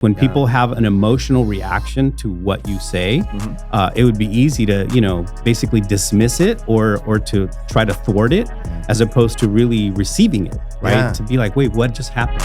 When people have an emotional reaction to what you say, it would be easy to, basically dismiss it or to try to thwart it as opposed to really receiving it, right? Yeah. To be like, wait, what just happened?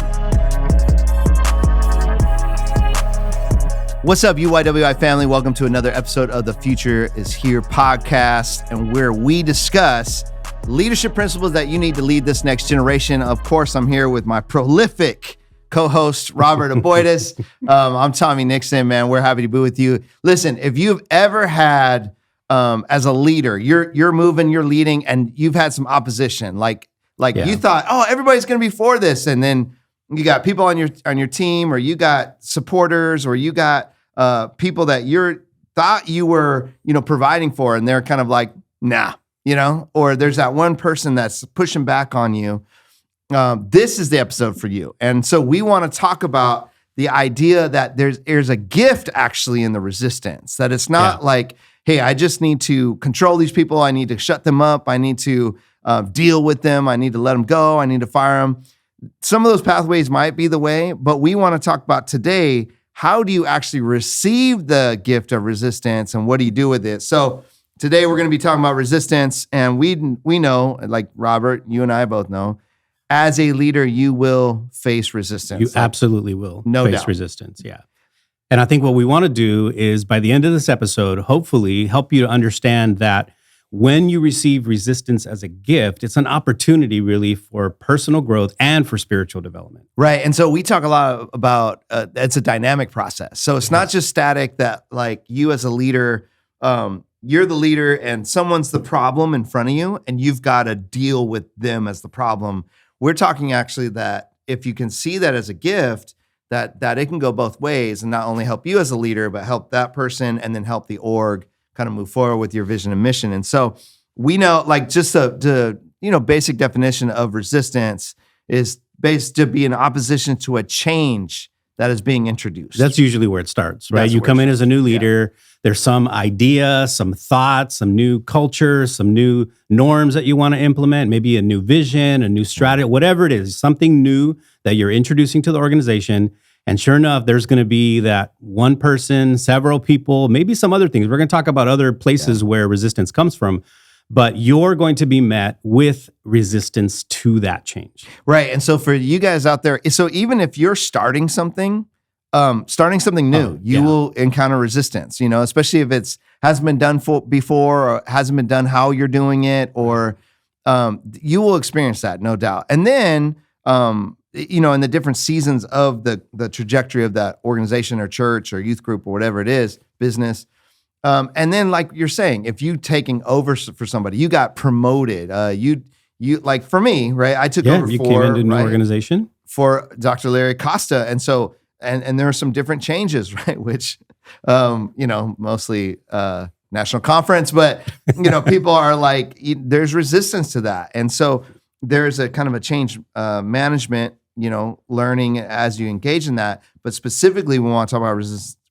What's up, UYWI family? Welcome to another episode of the Future is Here podcast, and where we discuss leadership principles that you need to lead this next generation. Of course, I'm here with my prolific co-host, Robert Aboitis. I'm Tommy Nixon, man. We're happy to be with you. Listen, if you've ever had, as a leader, you're moving, you're leading, and you've had some opposition, like you thought, oh, everybody's going to be for this, and then you got people on your team, or you got supporters, or you got people that you thought you were, providing for, and they're kind of like, nah, or there's that one person that's pushing back on you. This is the episode for you. And so we want to talk about the idea that there's a gift actually in the resistance, that it's not like, hey, I just need to control these people. I need to shut them up. I need to deal with them. I need to let them go. I need to fire them. Some of those pathways might be the way, but we want to talk about today, how do you actually receive the gift of resistance and what do you do with it? So today we're going to be talking about resistance, and we know, like Robert, you and I both know, as a leader, you will face resistance. You absolutely will face doubt. Resistance, yeah. And I think what we want to do is, by the end of this episode, hopefully help you to understand that when you receive resistance as a gift, it's an opportunity really for personal growth and for spiritual development. Right. And so we talk a lot about it's a dynamic process. So it's not just static that, like, you as a leader, you're the leader and someone's the problem in front of you and you've got to deal with them as the problem. We're talking actually that if you can see that as a gift, that it can go both ways and not only help you as a leader, but help that person and then help the org kind of move forward with your vision and mission. And so we know, like, just the basic definition of resistance is based to be in opposition to a change that is being introduced. That's usually where it starts, right? You come in as a new leader, there's some idea, some thoughts, some new culture, some new norms that you want to implement, maybe a new vision, a new strategy, whatever it is, something new that you're introducing to the organization. And sure enough, there's going to be that one person, several people, maybe some other things. We're going to talk about other places where resistance comes from, but you're going to be met with resistance to that change. Right. And so for you guys out there, so even if you're starting something new, you will encounter resistance, especially if it's hasn't been done before or hasn't been done how you're doing it, or you will experience that, no doubt. And then, in the different seasons of the trajectory of that organization or church or youth group or whatever it is, business. And then, like you're saying, if you taking over for somebody, you got promoted, you like, for me, right? I took over you came into a new organization for Dr. Larry Costa. And so, and there are some different changes, right? Which, mostly national conference, but, people are like, there's resistance to that. And so there's a kind of a change management, learning as you engage in that. But specifically, we want to talk about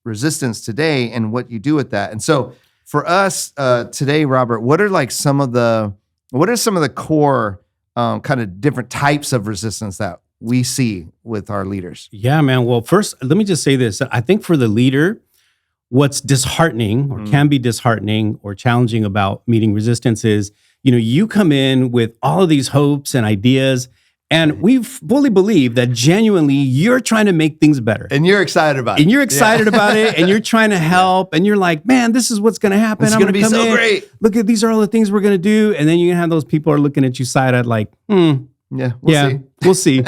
resistance today and what you do with that. And so for us today, Robert, what are some of the core kind of different types of resistance that we see with our leaders? Yeah, man. Well, first, let me just say this. I think for the leader, what's disheartening or can be disheartening or challenging about meeting resistance is, you come in with all of these hopes and ideas, and we fully believe that genuinely you're trying to make things better. And you're excited about it. And you're excited about it, and you're trying to help, and you're like, man, this is what's going to happen. It's going to be so great. Look at, these are all the things we're going to do. And then you're going to have those people are looking at you side-eyed like, we'll see.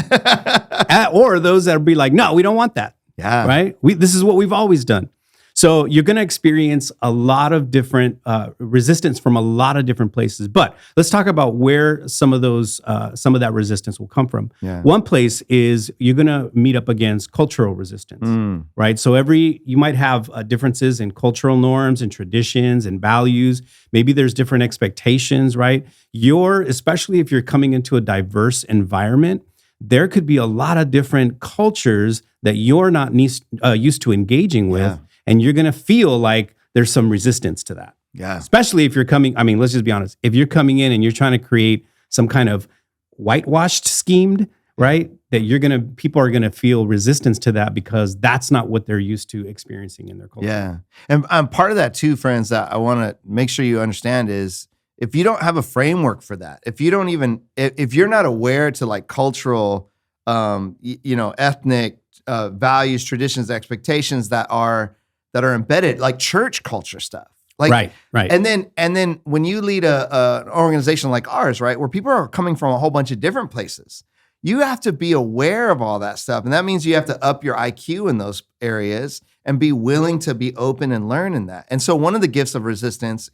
Or those that'll be like, no, we don't want that. Yeah. Right? This is what we've always done. So you're going to experience a lot of different resistance from a lot of different places. But let's talk about where some of that resistance will come from. Yeah. One place is you're going to meet up against cultural resistance, right? So you might have differences in cultural norms and traditions and values. Maybe there's different expectations, right? Especially if you're coming into a diverse environment, there could be a lot of different cultures that you're not used to engaging with. Yeah. And you're going to feel like there's some resistance to that. Yeah. Especially if you're let's just be honest. If you're coming in and you're trying to create some kind of whitewashed schemed right? That people are gonna feel resistance to that because that's not what they're used to experiencing in their culture. Yeah. And part of that too, friends, that I want to make sure you understand is if you don't have a framework for that, if you're not aware to like cultural, ethnic values, traditions, expectations that are embedded, like church culture stuff. Like, right. And then when you lead an organization like ours, right, where people are coming from a whole bunch of different places, you have to be aware of all that stuff. And that means you have to up your IQ in those areas and be willing to be open and learn in that. And so one of the gifts of resistance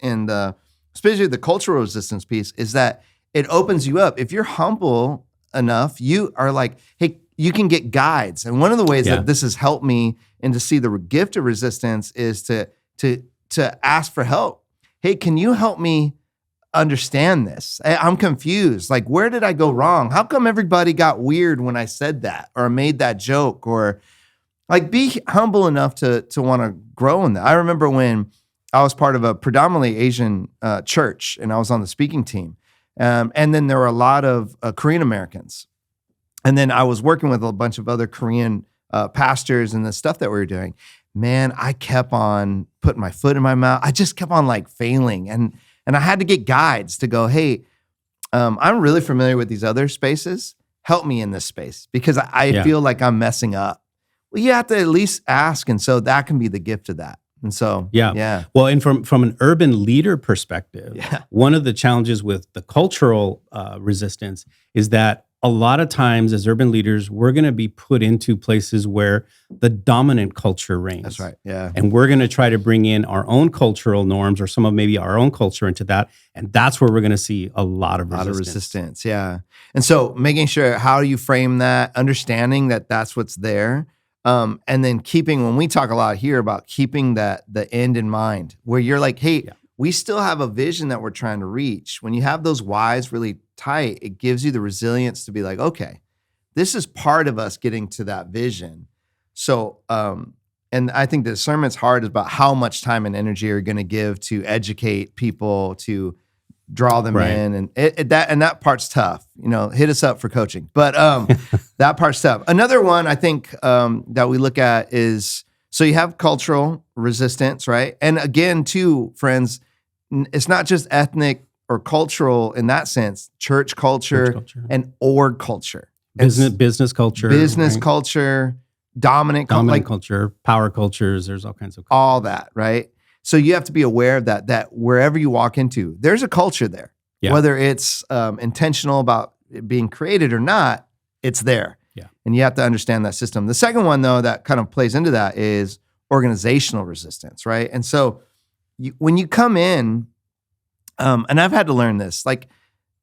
especially the cultural resistance piece, is that it opens you up. If you're humble enough, you are like, hey, you can get guides. And one of the ways that this has helped me and to see the gift of resistance is to ask for help. Hey, can you help me understand this? I'm confused. Like, where did I go wrong? How come everybody got weird when I said that or made that joke? Or like, be humble enough to want to grow in that. I remember when I was part of a predominantly Asian church and I was on the speaking team. And then there were a lot of Korean Americans. And then I was working with a bunch of other Korean pastors and the stuff that we were doing. Man, I kept on putting my foot in my mouth. I just kept on like failing. And I had to get guides to go, hey, I'm really familiar with these other spaces. Help me in this space because I feel like I'm messing up. Well, you have to at least ask. And so that can be the gift of that. And so, yeah. Well, and from an urban leader perspective, one of the challenges with the cultural resistance is that a lot of times as urban leaders, we're going to be put into places where the dominant culture reigns. That's right. Yeah. And we're going to try to bring in our own cultural norms or some of maybe our own culture into that. And that's where we're going to see a lot of resistance. Yeah. And so making sure, how do you frame that, understanding that that's what's there. And then when we talk a lot here about keeping the end in mind, where you're like, hey, we still have a vision that we're trying to reach. When you have those whys really tight, it gives you the resilience to be like, okay, this is part of us getting to that vision. So, and I think the discernment's hard about how much time and energy you're going to give to educate people, to draw them in, and that part's tough. Hit us up for coaching, but that part's tough. Another one I think that we look at is, so you have cultural resistance, right? And again, too, friends, it's not just ethnic or cultural in that sense. Church culture. And org culture, business culture, culture, dominant culture, power cultures. There's all kinds of culture. All that, right? So you have to be aware of that wherever you walk into, there's a culture there. Whether it's intentional about it being created or not, it's there. And you have to understand that system. The second one, though, that kind of plays into that is organizational resistance, right? And so when you come in, and I've had to learn this, like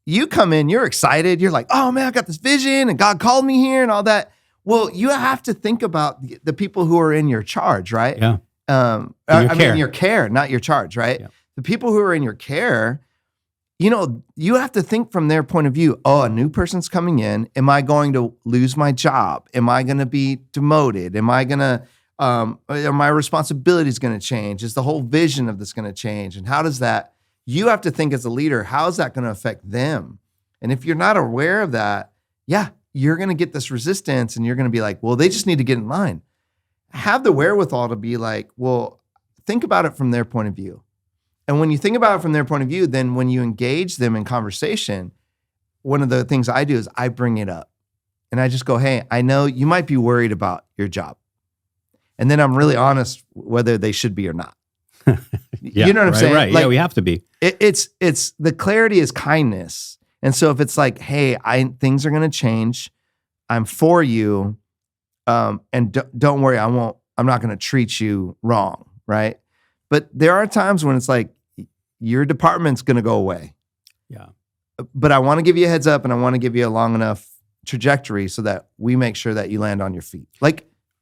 you come in, you're excited. You're like, oh man, I got this vision and God called me here and all that. Well, you have to think about the people who are in your charge, right? Yeah. In your care, not your charge, right? Yeah. The people who are in your care, you have to think from their point of view. Oh, a new person's coming in. Am I going to lose my job? Am I going to be demoted? Am I going to, are my responsibilities going to change? Is the whole vision of this going to change? And how does that, you have to think as a leader, how is that going to affect them? And if you're not aware of that, you're going to get this resistance and you're going to be like, well, they just need to get in line. Have the wherewithal to be like, well, think about it from their point of view. And when you think about it from their point of view, then when you engage them in conversation, one of the things I do is I bring it up. And I just go, hey, I know you might be worried about your job. And then I'm really honest whether they should be or not. You know what I'm saying? Right. Like, we have to be. It's the clarity is kindness. And so if it's like, hey, things are going to change. I'm for you. And don't worry, I'm not going to treat you wrong. Right. But there are times when it's like, your department's going to go away. Yeah. But I want to give you a heads up and I want to give you a long enough trajectory so that we make sure that you land on your feet.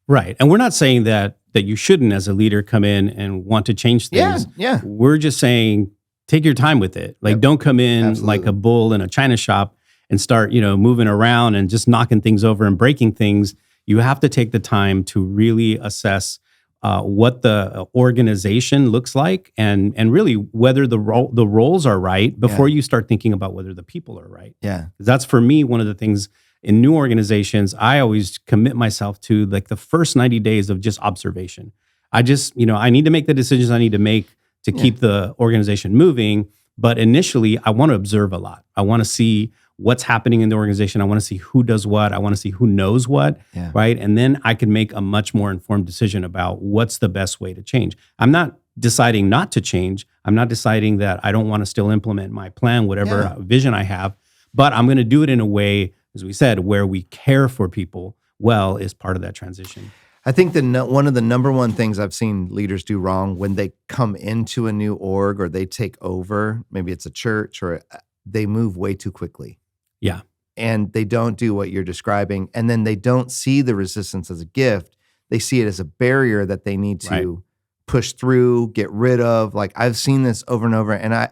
Right. And we're not saying that you shouldn't, as a leader, come in and want to change things. Yeah. We're just saying, take your time with it. Don't come in like a bull in a china shop and start, moving around and just knocking things over and breaking things. You have to take the time to really assess what the organization looks like and really whether the roles are right before you start thinking about whether the people are right. Yeah. That's, for me, one of the things in new organizations, I always commit myself to like the first 90 days of just observation. I just, I need to make the decisions I need to make to keep the organization moving. But initially, I want to observe a lot. I want to see what's happening in the organization. I want to see who does what. I want to see who knows what, right? And then I can make a much more informed decision about what's the best way to change. I'm not deciding not to change. I'm not deciding that I don't want to still implement my plan, whatever vision I have, but I'm going to do it in a way, as we said, where we care for people well is part of that transition. I think one of the number one things I've seen leaders do wrong when they come into a new org or they take over, maybe it's a church, or they move way too quickly. Yeah. And they don't do what you're describing. And then they don't see the resistance as a gift. They see it as a barrier that they need to push through, get rid of. Like, I've seen this over and over, and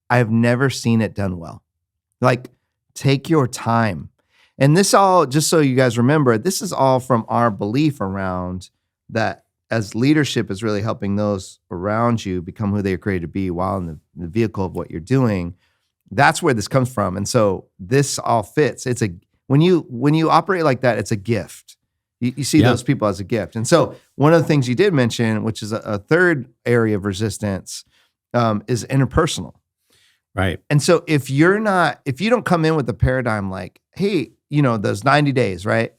I've never seen it done well. Like, take your time. And this all, just so you guys remember, this is all from our belief around that as leadership is really helping those around you become who they are created to be while in the vehicle of what you're doing. That's where this comes from. And so this all fits. It's when you operate like that, it's a gift. You see those people as a gift. And so one of the things you did mention, which is a third area of resistance, is interpersonal. Right. And so if you don't come in with a paradigm like, hey, those 90 days, right?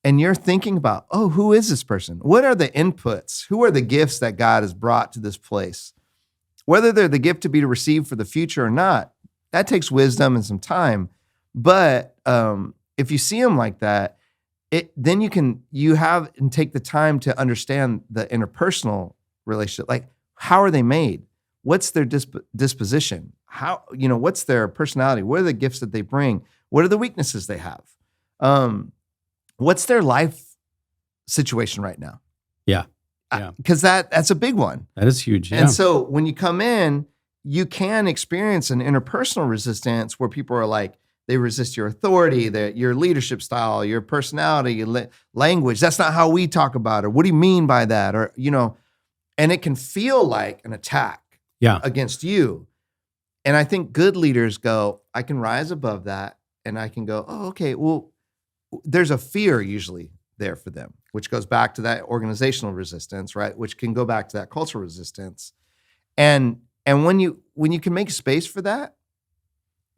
And you're thinking about, oh, who is this person? What are the inputs? Who are the gifts that God has brought to this place? Whether they're the gift to be received for the future or not, that takes wisdom and some time. But if you see them like that, then you have and take the time to understand the interpersonal relationship. Like, how are they made? What's their disposition? What's their personality? What are the gifts that they bring? What are the weaknesses they have? What's their life situation right now? Yeah. Because that's a big one. That is huge. Yeah. And so when you come in, you can experience an interpersonal resistance where people are like, they resist your authority, your leadership style, your personality, language. That's not how we talk about it. What do you mean by that? Or, and it can feel like an attack against you. And I think good leaders go, I can rise above that. And I can go, oh, okay, well, there's a fear usually there for them, which goes back to that organizational resistance, right? Which can go back to that cultural resistance. And when you can make space for that,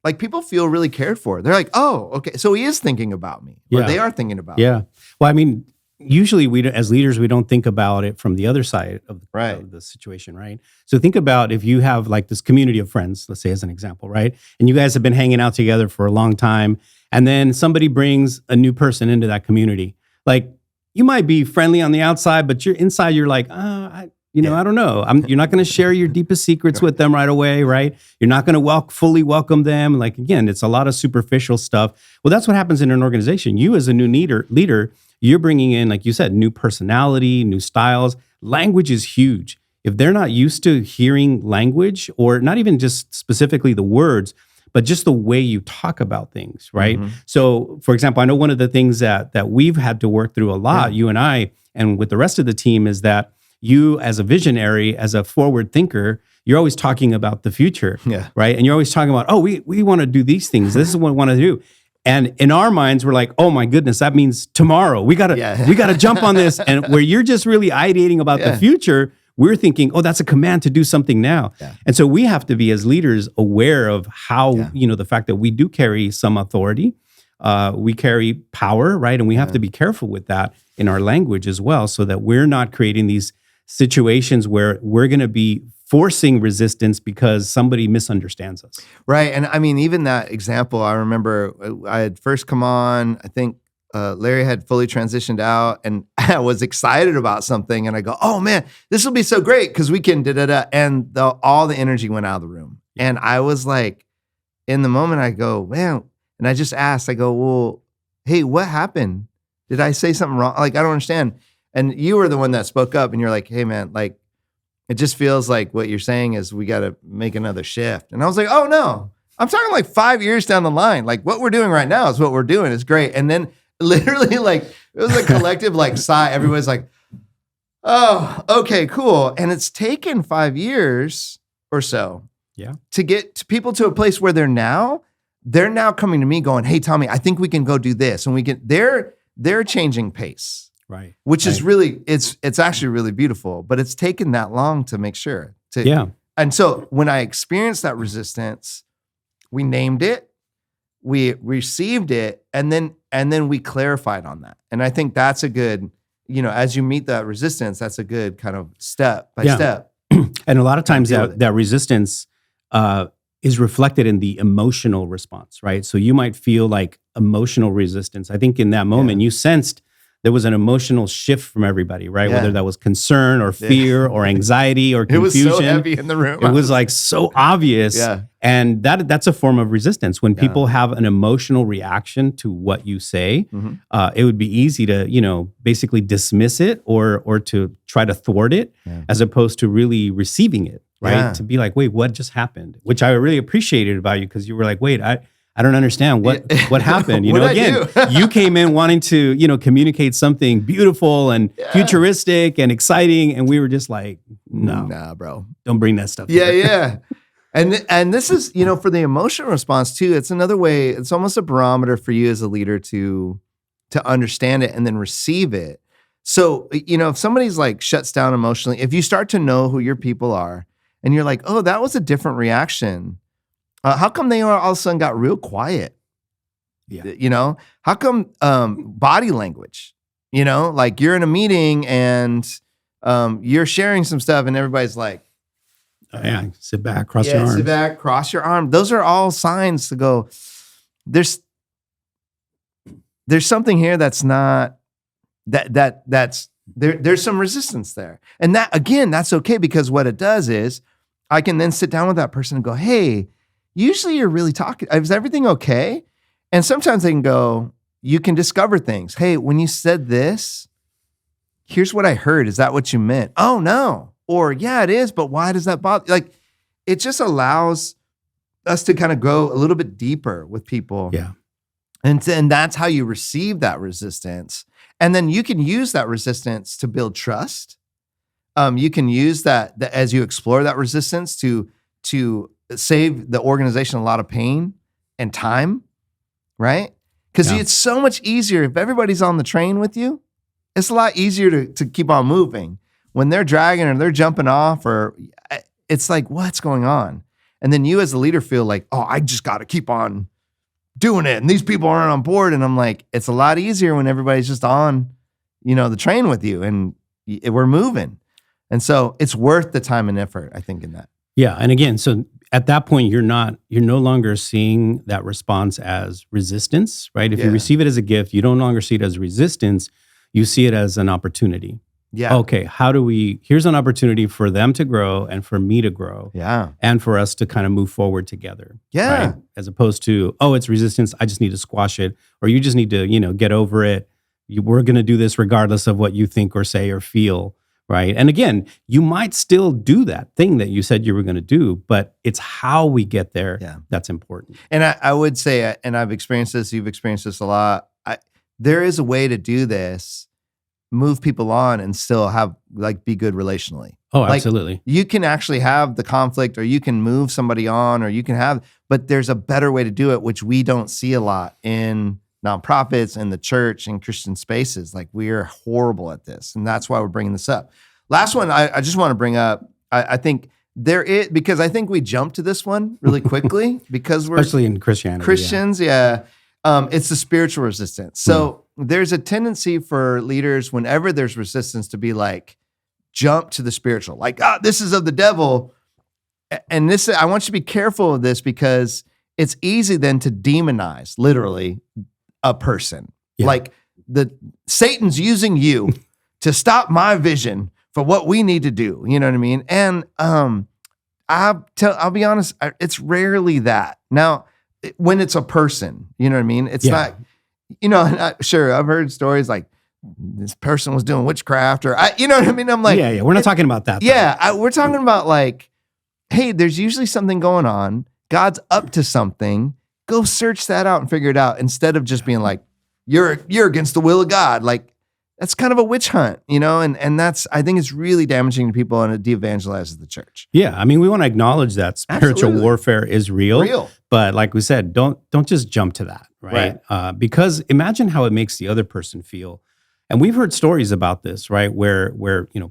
like, people feel really cared for. They're like, oh, okay, so he is thinking about me. Or they are thinking about me. Yeah. Well, I mean, usually we, as leaders, we don't think about it from the other side of the situation, right? So think about if you have like this community of friends, let's say as an example, right? And you guys have been hanging out together for a long time, and then somebody brings a new person into that community. Like, you might be friendly on the outside, but you're like, I don't know. You're not going to share your deepest secrets with them right away, right? You're not going to fully welcome them. Like, again, it's a lot of superficial stuff. Well, that's what happens in an organization. You as a new leader, you're bringing in, like you said, new personality, new styles. Language is huge. If they're not used to hearing language, or not even just specifically the words, but just the way you talk about things, right? Mm-hmm. So, for example, I know one of the things that we've had to work through a lot, you and I, and with the rest of the team, is that you, as a visionary, as a forward thinker, you're always talking about the future, right? And you're always talking about, oh, we want to do these things. This is what we want to do. And in our minds, we're like, oh my goodness, that means tomorrow. We gotta jump on this. And where you're just really ideating about the future, we're thinking, oh, that's a command to do something now. Yeah. And so we have to be, as leaders, aware of how, the fact that we do carry some authority, we carry power, right? And we have to be careful with that in our language as well, so that we're not creating these situations where we're going to be forcing resistance because somebody misunderstands us. Right. And I mean, even that example, I remember I had first come on, I think Larry had fully transitioned out, and I was excited about something, and I go, oh man, this will be so great because we can da-da-da. And all the energy went out of the room. And I was like, in the moment, I go, man, and I just asked, I go, well, hey, what happened? Did I say something wrong? Like, I don't understand. And you were the one that spoke up, and you're like, hey man, like, it just feels like what you're saying is we got to make another shift. And I was like, oh no, I'm talking like 5 years down the line. Like, what we're doing right now is what we're doing. It's great. And then literally, like, it was a collective like sigh. Everybody's like, oh, okay, cool. And it's taken 5 years or so to get people to a place where they're now, they're now coming to me going, hey, Tommy, I think we can go do this. And they're changing pace. Right. Which is really, it's actually really beautiful, but it's taken that long to make sure. And so when I experienced that resistance, we named it, we received it, and then we clarified on that. And I think that's a good, as you meet that resistance, that's a good kind of step by step. And a lot of times that resistance is reflected in the emotional response, right? So you might feel like emotional resistance. I think in that moment you sensed there was an emotional shift from everybody, right? Whether that was concern or fear or anxiety or confusion. It was so heavy in the room. It was like so obvious. And that's a form of resistance. When people have an emotional reaction to what you say, it would be easy to, basically dismiss it or to try to thwart it as opposed to really receiving it, right? To be like, wait, what just happened? Which I really appreciated about you because you were like, wait, I don't understand what happened. You came in wanting to, communicate something beautiful and futuristic and exciting. And we were just like, nah, bro, don't bring that stuff. Yeah. And this is, for the emotional response too, it's another way, it's almost a barometer for you as a leader to understand it and then receive it. So, if somebody's like shuts down emotionally, if you start to know who your people are and you're like, oh, that was a different reaction. How come they all of a sudden got real quiet? Yeah. How come body language, like you're in a meeting and you're sharing some stuff and everybody's like, sit back, cross your arms. Sit back, cross your arm. Those are all signs to go, there's something here that's not, there's some resistance there. And that, again, that's okay because what it does is I can then sit down with that person and go, hey, usually you're really talking. Is everything okay? And sometimes they can go, you can discover things. Hey, when you said this, here's what I heard. Is that what you meant? Oh, no. Or yeah, it is, but why does that bother? Like, it just allows us to kind of go a little bit deeper with people. Yeah. And that's how you receive that resistance. And then you can use that resistance to build trust. You can use that as you explore that resistance to save the organization a lot of pain and time, right? Because it's so much easier if everybody's on the train with you. It's a lot easier to keep on moving. When they're dragging or they're jumping off, or it's like, what's going on? And then you as a leader feel like, oh, I just got to keep on doing it. And these people aren't on board. And I'm like, it's a lot easier when everybody's just on, the train with you and we're moving. And so it's worth the time and effort, I think, in that. Yeah. And again, so at that point, you're no longer seeing that response as resistance, right? If you receive it as a gift, you no longer see it as resistance. You see it as an opportunity. Yeah. Okay, here's an opportunity for them to grow and for me to grow. Yeah. And for us to kind of move forward together. Yeah. Right? As opposed to, oh, it's resistance, I just need to squash it. Or you just need to, get over it. We're going to do this regardless of what you think or say or feel. Right. And again, you might still do that thing that you said you were going to do, but it's how we get there that's important. And I would say, and I've experienced this, you've experienced this a lot. There is a way to do this, move people on and still be good relationally. Oh, absolutely. You can actually have the conflict or you can move somebody on or you can but there's a better way to do it, which we don't see a lot in nonprofits and the church and Christian spaces. Like, we are horrible at this. And that's why we're bringing this up. Last one, I just want to bring up, I think there is, because I think we jumped to this one really quickly because we're especially in Christianity. Christians. Yeah. It's the spiritual resistance. So there's a tendency for leaders whenever there's resistance to be like, jump to the spiritual, like, this is of the devil. And this, I want you to be careful of this because it's easy then to demonize literally a person. Yeah. Like Satan's using you to stop my vision for what we need to do. You know what I mean? And I'll be honest, it's rarely that. Now, when it's a person, you know what I mean? It's not, sure, I've heard stories like this person was doing witchcraft or, you know what I mean? I'm like, we're not talking about that. Yeah, we're talking about like, hey, there's usually something going on. God's up to something. Go search that out and figure it out instead of just being like, you're against the will of God. Like, that's kind of a witch hunt, and that's, I think it's really damaging to people, and it de-evangelizes the church. Yeah, I mean, we want to acknowledge that spiritual warfare is real, but like we said, don't just jump to that, right? Because imagine how it makes the other person feel. And we've heard stories about this, right? Where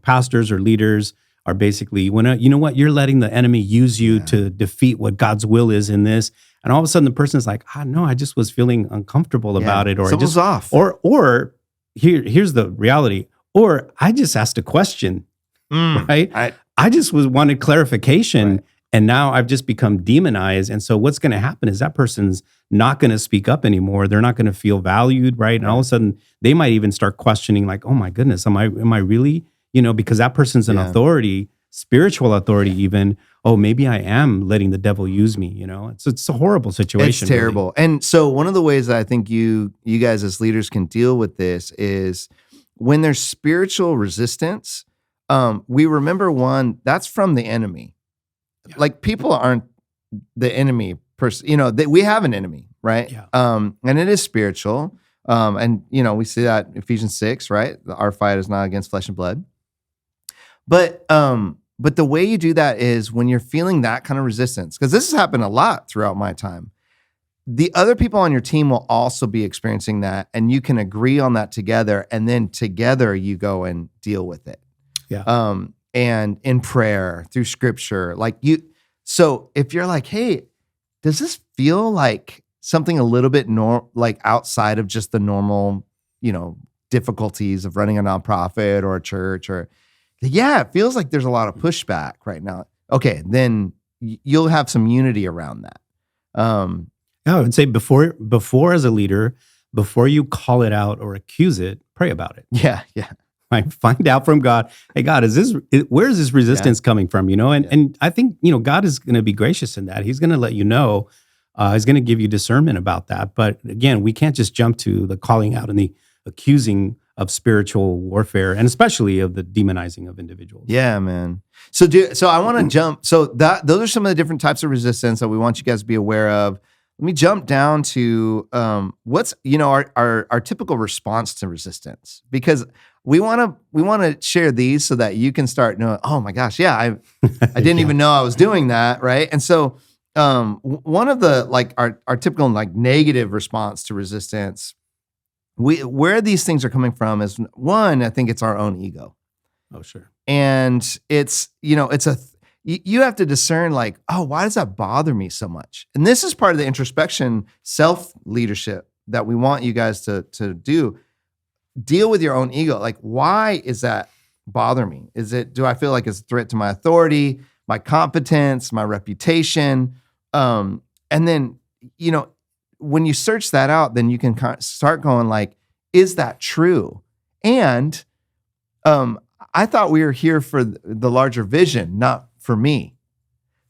pastors or leaders are basically, you know what, you're letting the enemy use you to defeat what God's will is in this. And all of a sudden the person is like, no, I just was feeling uncomfortable about it, or something's off. Or here's the reality, or I just asked a question, right? I just wanted clarification, and now I've just become demonized. And so what's going to happen is that person's not going to speak up anymore. They're not going to feel valued, right? And all of a sudden they might even start questioning, like, oh my goodness, am I really, because that person's an authority, spiritual authority even. Oh, maybe I am letting the devil use me, It's a horrible situation. It's terrible. Really. And so one of the ways that I think you guys as leaders can deal with this is when there's spiritual resistance, we remember that's from the enemy. Yeah. Like, people aren't the enemy person, we have an enemy, right? Yeah. And it is spiritual. And we see that in Ephesians 6, right? Our fight is not against flesh and blood. But the way you do that is when you're feeling that kind of resistance, because this has happened a lot throughout my time. The other people on your team will also be experiencing that, and you can agree on that together, and then together you go and deal with it. Yeah. And in prayer, through scripture, so if you're like, hey, does this feel like something a little bit like outside of just the normal, difficulties of running a nonprofit or a church, or it feels like there's a lot of pushback right now. Okay, then you'll have some unity around that. I would say before as a leader, before you call it out or accuse it, pray about it. Yeah. Right? Find out from God, hey, God, where is this resistance coming from? And I think, God is going to be gracious in that. He's going to let you know. He's going to give you discernment about that. But again, we can't just jump to the calling out and the accusing of spiritual warfare, and especially of the demonizing of individuals. Yeah, man. So I want to jump. So those are some of the different types of resistance that we want you guys to be aware of. Let me jump down to what's our typical response to resistance, because we want to share these so that you can start knowing, oh my gosh, I didn't even know I was doing that, right? And so one of the our typical negative response to resistance, where these things are coming from is, one, I think it's our own ego. Oh, sure. And it's you have to discern, why does that bother me so much? And this is part of the introspection, self-leadership that we want you guys to do. Deal with your own ego. Why is that bother me? Do I feel like it's a threat to my authority, my competence, my reputation? And then, when you search that out, then you can start going is that true? And I thought we were here for the larger vision, not for me.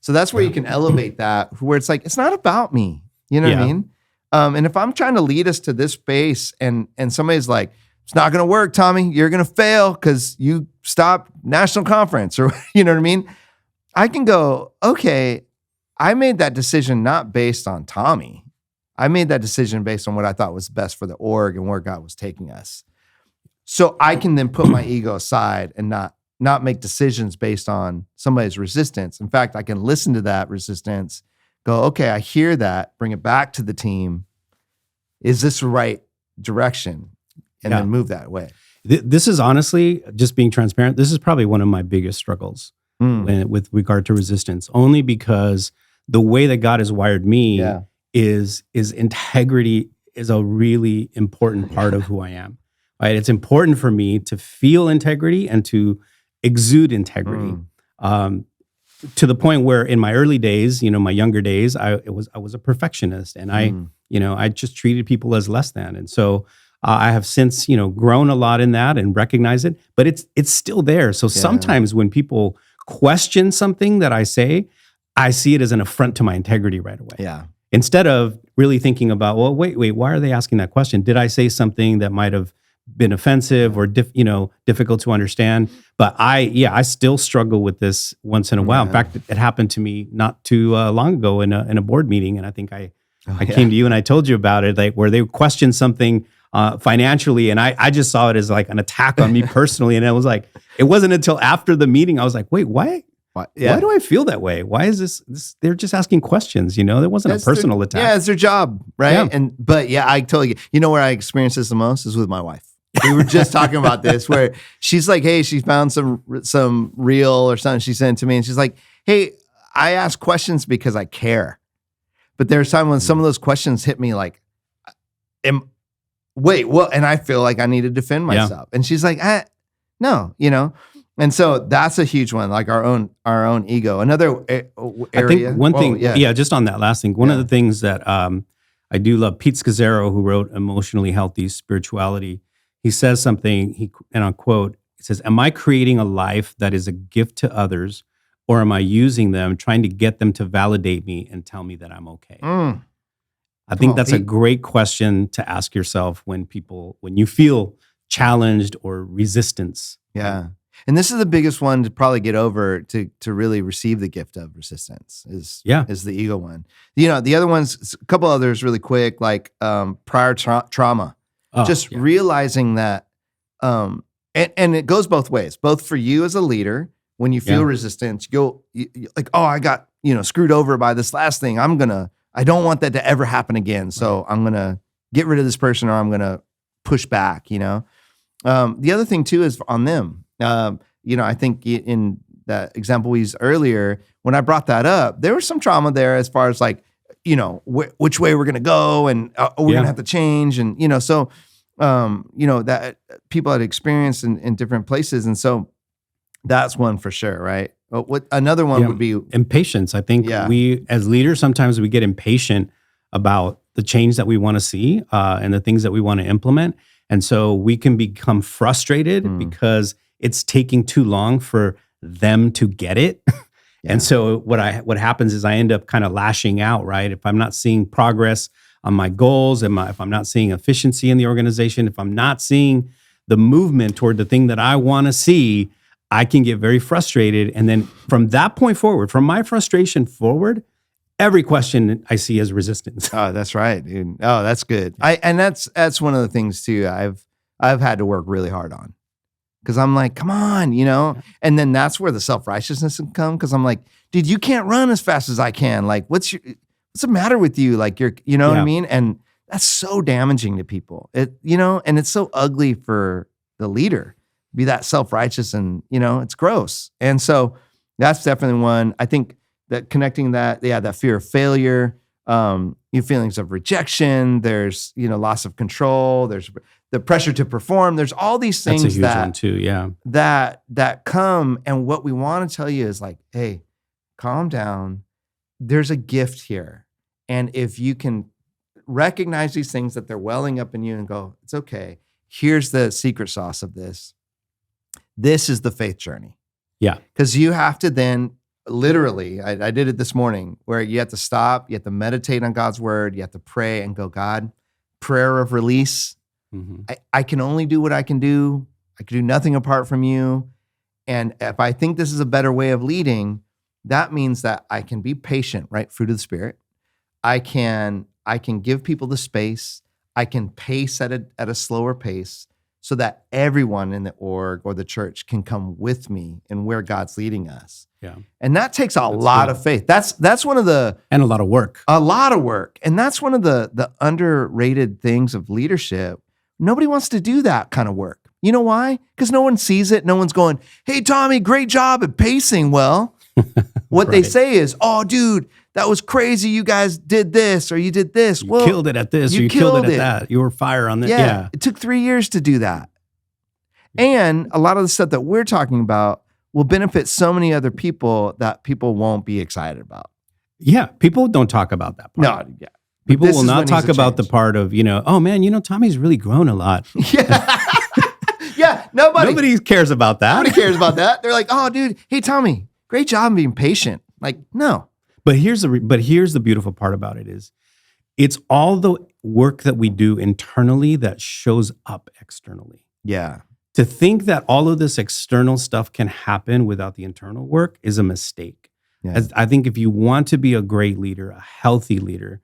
So that's where you can elevate that, where it's it's not about me. You know what I mean? And if I'm trying to lead us to this space and somebody's like, it's not going to work, Tommy, you're going to fail because you stopped national conference, or you know what I mean? I can go, okay, I made that decision not based on Tommy. I made that decision based on what I thought was best for the org and where God was taking us. So I can then put my ego aside and not make decisions based on somebody's resistance. In fact, I can listen to that resistance, go, okay, I hear that, bring it back to the team. Is this the right direction? And then move that way. This is honestly, just being transparent, this is probably one of my biggest struggles with regard to resistance, only because the way that God has wired me is integrity is a really important part of who I am. Right? It's important for me to feel integrity and to exude integrity. To the point where in my early days, my younger days, I was a perfectionist, and I just treated people as less than. And so I have since, grown a lot in that and recognize it, but it's still there. So sometimes when people question something that I say, I see it as an affront to my integrity right away. Yeah. Instead of really thinking about, well, wait, why are they asking that question? Did I say something that might have been offensive or difficult to understand? But I still struggle with this once in a while. In fact, it happened to me not too long ago in a board meeting, and I think I came to you and I told you about it, where they questioned something financially. And I just saw it as like an attack on me personally. And I was like, it wasn't until after the meeting, I was like, wait, why do I feel that way? Why is this? They're just asking questions, There wasn't a personal attack. Yeah, it's their job, right? Yeah. But I totally, where I experienced this the most is with my wife. We were just talking about this, where she's like, hey, she found some reel or something she sent to me, and she's like, hey, I ask questions because I care. But there's time when some of those questions hit me like, wait, what? And I feel like I need to defend myself. And she's like, no, And so that's a huge one, like our own ego. Another area. I think one thing, just on that last thing, one of the things that I do love, Pete Scazzaro, who wrote Emotionally Healthy Spirituality, he says something, and I'll quote, he says, am I creating a life that is a gift to others, or am I using them, trying to get them to validate me and tell me that I'm okay? I think that's a great question to ask yourself when you feel challenged or resistance. Yeah. And this is the biggest one to probably get over to really receive the gift of resistance is the ego one. The other ones, a couple others really quick, like prior trauma. Realizing that, and it goes both ways, both for you as a leader. When you feel resistance, you like, oh, I got, screwed over by this last thing. I don't want that to ever happen again. So I'm going to get rid of this person, or I'm going to push back, The other thing too is on them. I think in that example we used earlier, when I brought that up, there was some trauma there as far as like, which way we're going to go, and we're going to have to change. And, that people had experienced in different places. And so that's one for sure. Right. Another one would be impatience. I think we, as leaders, sometimes we get impatient about the change that we want to see and the things that we want to implement. And so we can become frustrated because it's taking too long for them to get it. And so what happens is I end up kind of lashing out, right? If I'm not seeing progress on my goals, if I'm not seeing efficiency in the organization, if I'm not seeing the movement toward the thing that I want to see, I can get very frustrated. And then from that point forward, from my frustration forward, every question I see is resistance. Oh, that's right, dude. Oh, that's good. And that's one of the things too I've had to work really hard on. Because I'm like, come on, And then that's where the self-righteousness can come. Because I'm like, dude, you can't run as fast as I can. Like, what's the matter with you? Like, what I mean? And that's so damaging to people. And it's so ugly for the leader. Be that self-righteous, and it's gross. And so that's definitely one. I think that connecting that fear of failure, your feelings of rejection, there's loss of control, there's the pressure to perform, there's all these things that's a huge one too, that come. And what we want to tell you is like, hey, calm down. There's a gift here. And if you can recognize these things that they're welling up in you and go, it's okay. Here's the secret sauce of this. This is the faith journey. Yeah. Because you have to then literally, I did it this morning, where you have to stop, you have to meditate on God's word, you have to pray and go, God, prayer of release. I can only do what I can do. I can do nothing apart from you. And if I think this is a better way of leading, that means that I can be patient, right? Fruit of the Spirit. I can give people the space. I can pace at a slower pace, so that everyone in the org or the church can come with me in where God's leading us. Yeah. And that takes a lot of faith. That's one of the... And a lot of work. A lot of work. And that's one of the underrated things of leadership. Nobody wants to do that kind of work. You know why? Because no one sees it. No one's going, hey, Tommy, great job at pacing. Well, what they say is, oh, dude, that was crazy. You guys did this, or you did this. You killed it at this, or you killed it at that. You were fire on this. Yeah. It took 3 years to do that. And a lot of the stuff that we're talking about will benefit so many other people that people won't be excited about. Yeah. People don't talk about that part. No. Yeah. People will not talk about the part of, oh man, Tommy's really grown a lot. Yeah. Yeah. Nobody cares about that. Nobody cares about that. They're like, oh, dude, hey, Tommy, great job being patient. Like, no. But here's the beautiful part about it is it's all the work that we do internally that shows up externally. Yeah. To think that all of this external stuff can happen without the internal work is a mistake. Yeah. I think if you want to be a great leader, a healthy leader,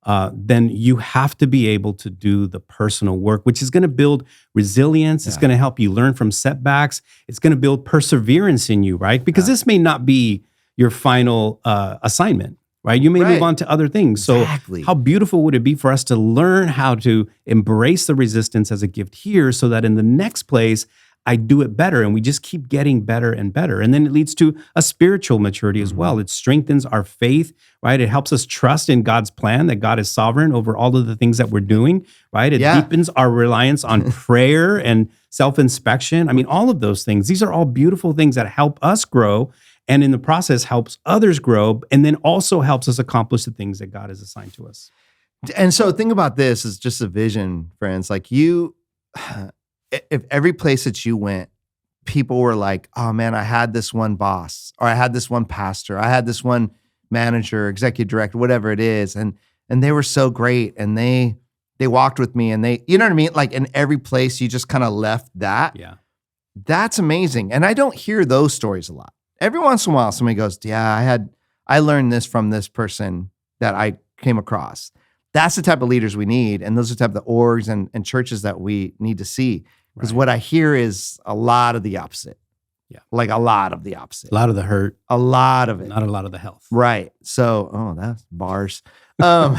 then you have to be able to do the personal work, which is going to build resilience. It's going to help you learn from setbacks. It's going to build perseverance in you, right? Because this may not be your final assignment, right? You may move on to other things. Exactly. So how beautiful would it be for us to learn how to embrace the resistance as a gift here so that in the next place, I do it better, and we just keep getting better and better. And then it leads to a spiritual maturity as well. It strengthens our faith, right? It helps us trust in God's plan, that God is sovereign over all of the things that we're doing, right? It deepens our reliance on prayer and self-inspection. I mean, all of those things. These are all beautiful things that help us grow, and in the process helps others grow, and then also helps us accomplish the things that God has assigned to us. And so think about this as just a vision, friends. Like if every place that you went, people were like, oh man, I had this one boss, or I had this one pastor, I had this one manager, executive director, whatever it is. And they were so great, and they walked with me, and you know what I mean? Like in every place you just kind of left that. Yeah. That's amazing. And I don't hear those stories a lot. Every once in a while, somebody goes, yeah, I learned this from this person that I came across. That's the type of leaders we need. And those are the type of orgs and churches that we need to see. Because what I hear is a lot of the opposite. Yeah. Like a lot of the opposite. A lot of the hurt. A lot of it. Not a lot of the health. Right. So, that's bars. And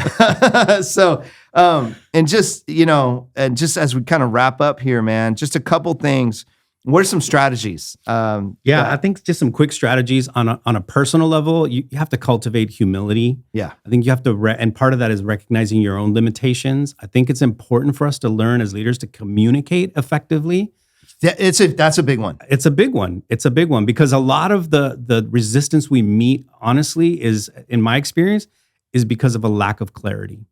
just, and just as we kind of wrap up here, man, just a couple things. What are some strategies? I think just some quick strategies on a personal level. You have to cultivate humility. Yeah. I think you have to, and part of that is recognizing your own limitations. I think it's important for us to learn as leaders to communicate effectively. That's a big one. It's a big one. It's a big one because a lot of the resistance we meet, honestly, is, in my experience, is because of a lack of clarity,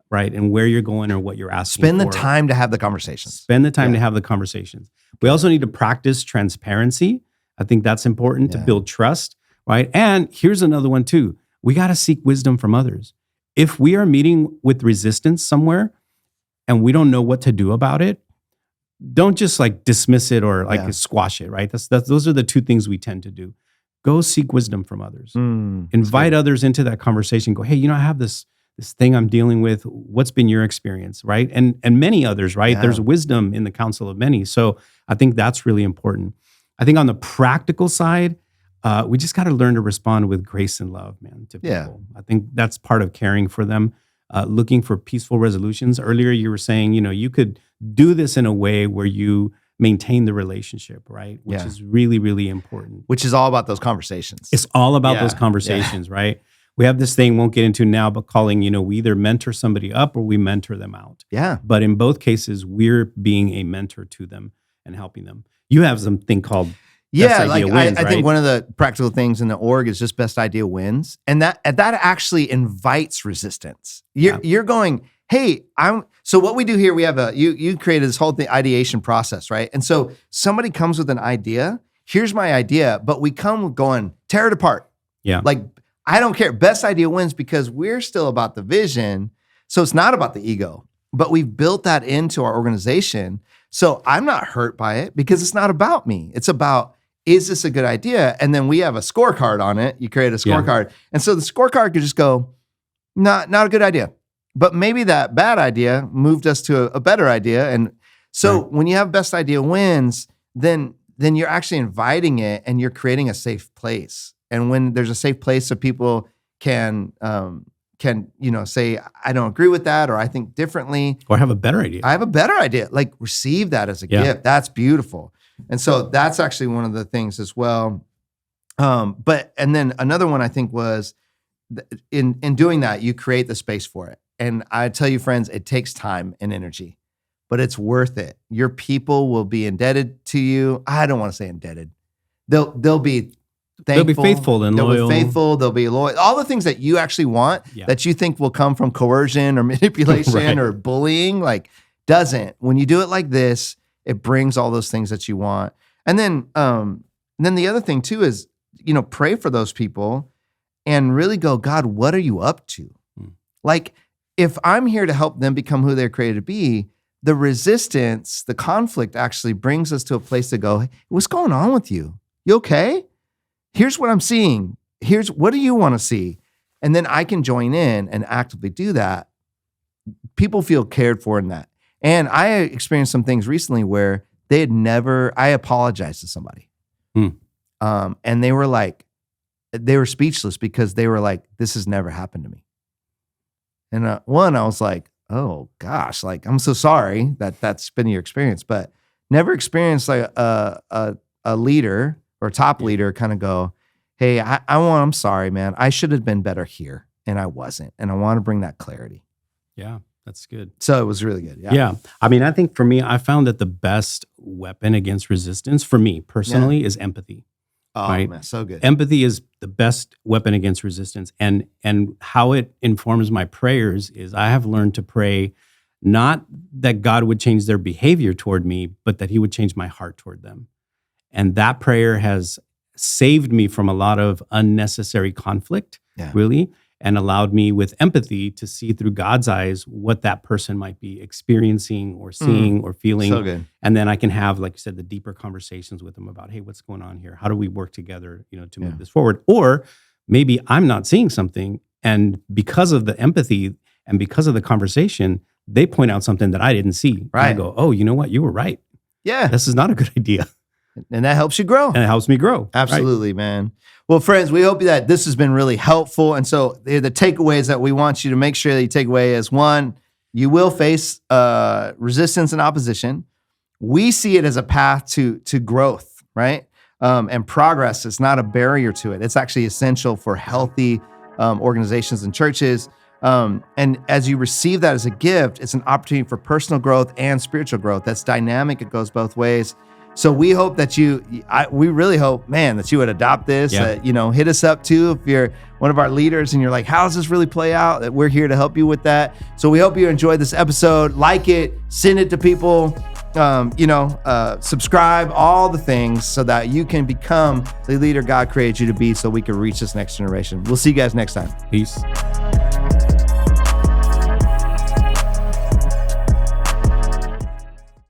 right? And where you're going or what you're asking Spend the for. time to have the conversations. Spend the time to have the conversations. We also need to practice transparency. I think that's important to build trust, right? And here's another one too. We got to seek wisdom from others. If we are meeting with resistance somewhere and we don't know what to do about it, don't just like dismiss it or like squash it, right? Those are the two things we tend to do. Go seek wisdom from others. Invite others into that conversation. Go, hey, I have this thing I'm dealing with. What's been your experience, right? And many others, right? Yeah. There's wisdom in the counsel of many. So I think that's really important. I think on the practical side, we just got to learn to respond with grace and love, man, to people. Yeah. I think that's part of caring for them, looking for peaceful resolutions. Earlier, you were saying, you could do this in a way where you maintain the relationship, right? Which is really, really important. Which is all about those conversations. It's all about those conversations, right? We have this thing, won't get into now, but calling, we either mentor somebody up or we mentor them out. Yeah. But in both cases, we're being a mentor to them and helping them. You have something called Best Idea Wins, I think one of the practical things in the org is just Best Idea Wins. And that actually invites resistance. You're going, hey, so what we do here, we have you created this whole ideation process, right? And so somebody comes with an idea, here's my idea, but we come going, tear it apart. Yeah. Like, I don't care. Best Idea Wins because we're still about the vision. So it's not about the ego, but we've built that into our organization. So I'm not hurt by it because it's not about me. It's about, is this a good idea? And then we have a scorecard on it. You create a scorecard. And so the scorecard could just go, not a good idea. But maybe that bad idea moved us to a better idea. And so when you have Best Idea Wins, then you're actually inviting it and you're creating a safe place. And when there's a safe place so people can say, I don't agree with that, or I think differently. Or have a better idea. I have a better idea. Like, receive that as a gift. That's beautiful. And so that's actually one of the things as well. And then another one I think was in doing that, you create the space for it. And I tell you, friends, it takes time and energy, but it's worth it. Your people will be indebted to you. I don't want to say indebted. They'll be thankful. They'll be faithful and loyal. They'll be faithful. They'll be loyal. All the things that you actually want that you think will come from coercion or manipulation or bullying, doesn't. When you do it like this, it brings all those things that you want. And then the other thing too is, pray for those people and really go, God, what are you up to? Like, if I'm here to help them become who they're created to be, the resistance, the conflict actually brings us to a place to go, hey, what's going on with you? You okay? Here's what I'm seeing. What do you want to see? And then I can join in and actively do that. people feel cared for in that. And I experienced some things recently where I apologized to somebody. And they were speechless because they were like, this has never happened to me. And I was like, oh gosh, like, I'm so sorry that's been your experience, but never experienced like a leader or top leader kind of go, hey, I'm sorry, man. I should have been better here and I wasn't. And I want to bring that clarity. Yeah, that's good. So it was really good. Yeah. I mean, I think for me, I found that the best weapon against resistance for me personally is empathy. Oh, right? Man, so good. Empathy is the best weapon against resistance. And how it informs my prayers is I have learned to pray not that God would change their behavior toward me, but that he would change my heart toward them. And that prayer has saved me from a lot of unnecessary conflict, really, and allowed me with empathy to see through God's eyes what that person might be experiencing or seeing or feeling. So good. And then I can have, like you said, the deeper conversations with them about, hey, what's going on here? How do we work together, to move this forward? Or maybe I'm not seeing something, and because of the empathy and because of the conversation, they point out something that I didn't see. Right. And I go, oh, you know what? You were right. Yeah. This is not a good idea. And that helps you grow. And it helps me grow. Absolutely, man. Well, friends, we hope that this has been really helpful. And so the takeaways that we want you to make sure that you take away is, one, you will face resistance and opposition. We see it as a path to growth, right? And progress is not a barrier to it. It's actually essential for healthy organizations and churches. And as you receive that as a gift, it's an opportunity for personal growth and spiritual growth. That's dynamic. It goes both ways. So we hope that we really hope, man, that you would adopt this. Hit us up too if you're one of our leaders and you're like, how does this really play out? That we're here to help you with that. So we hope you enjoyed this episode. Like it, send it to people, subscribe, all the things so that you can become the leader God created you to be so we can reach this next generation. We'll see you guys next time. Peace.